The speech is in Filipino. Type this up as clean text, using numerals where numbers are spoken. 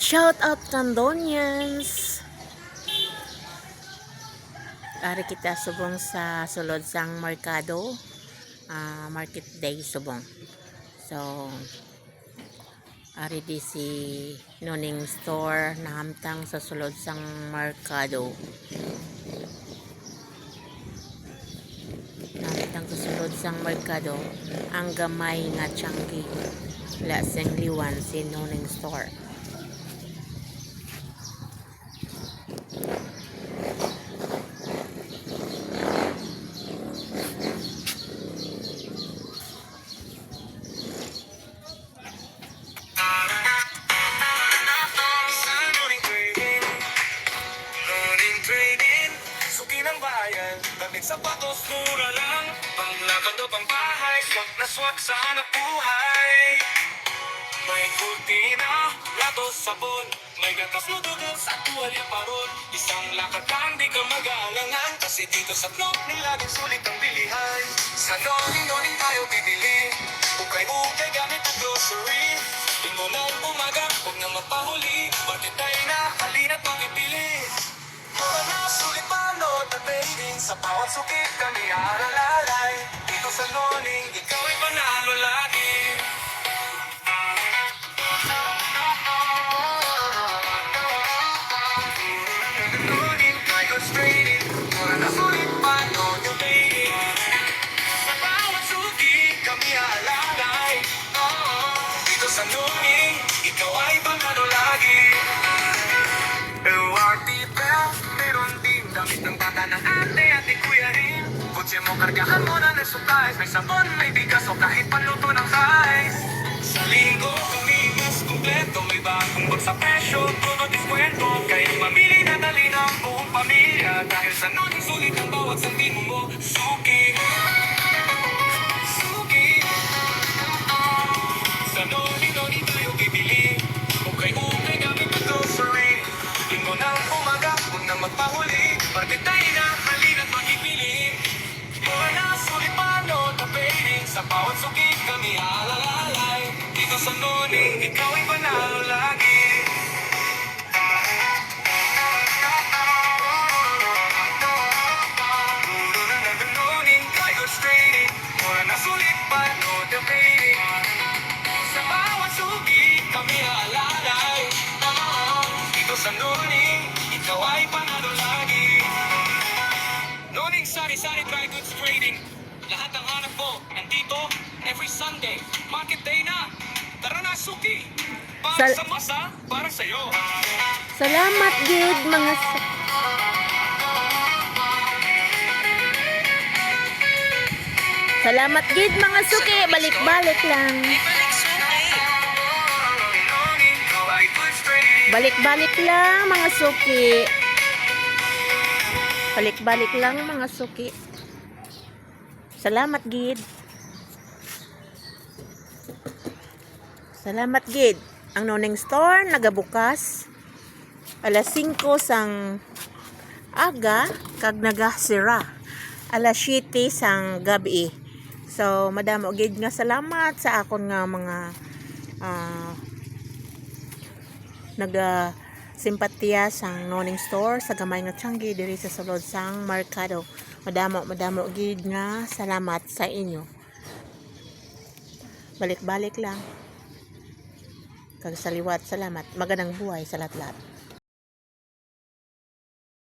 Shout out Candonians. Ari kita subong sa sulod sang merkado, market day subong. So ari di si Noning store nahamtang sa sulod sang merkado. Nahamtang sa sulod sang merkado ang gamay nga Changi. Laseng liwan si Noning store. Sapatos mura lang, panglakad o pangbahay, swak na swak sa hanap buhay. May kurtina, lato, sabon, may gatas mo dudos at tuwalya paron. Isang lakad lang, di ka mag-aalangan, kasi dito sa Noning laging sulit ang bilihan. Sa Noning tayo bibili, ukay-ukay gamit ang grocery. Tingmo na umaga, huwag na mapahuli, bakit tayo na halina't magpipili. Mga sulit balot at bathing, sa bawat sukit kami aralalay. Dito sa Noning, ikaw ay panalo lagi. Noning, Trigon Trading, mura na sulit balot yung bathing. Sa bawat sukit kami aralalay. Dito sa Noning, ikaw ay panalo lagi. LRT Bell, meron din damit ng bata ng ate at kuya rin. Kutsi mo, kargahan mo na ng supplies. May sabon, may bigas o kahit panluto ng size. Sa linggo kami mas kumpleto. May bagong bag sa presyo, todo diskwento. Kaya mamili na dali ng buong pamilya. Dahil sa Noning sulit ang bawat santimo mo. Suki, suki. Sa Noning tayo bibili. Ukay-ukay gamit ang grocery. Linggo ng umaga, huwag na magpahuli. Bakit tayo na halina't magpipili. Mura na sulit balot at bathing, sa bawat sukit kami alalalay. Dito sa Noning, ikaw ay panalo lagi. Noning, Trigon Trading, mura na sulit balot at bathing, sa bawat sukit kami alalay. Dito sa Noning, ikaw ay panalo lagi. Noning Sari-Sari Dry Goods Trading, lahat ng hanap mo nandito every Sunday. Market day na, tara na suki. Para sa masa, para sa'yo. Salamat gid mga Salamat gid mga suki, balik-balik lang. Balik-balik lang mga suki. Balik-balik lang mga suki. Salamat gid. Salamat gid. Ang Noning store nagabukas alas 5 sang aga kag nagasira alas 7 sang gabi. So madamo gid nga salamat sa akon nga mga simpatiya sang Noning store sa gamay nga Changi diri sa sulod sang merkado. Madamo gid nga salamat sa inyo. Balik-balik lang. Kag sa liwat, salamat. Magandang buhay sa lahat-lahat.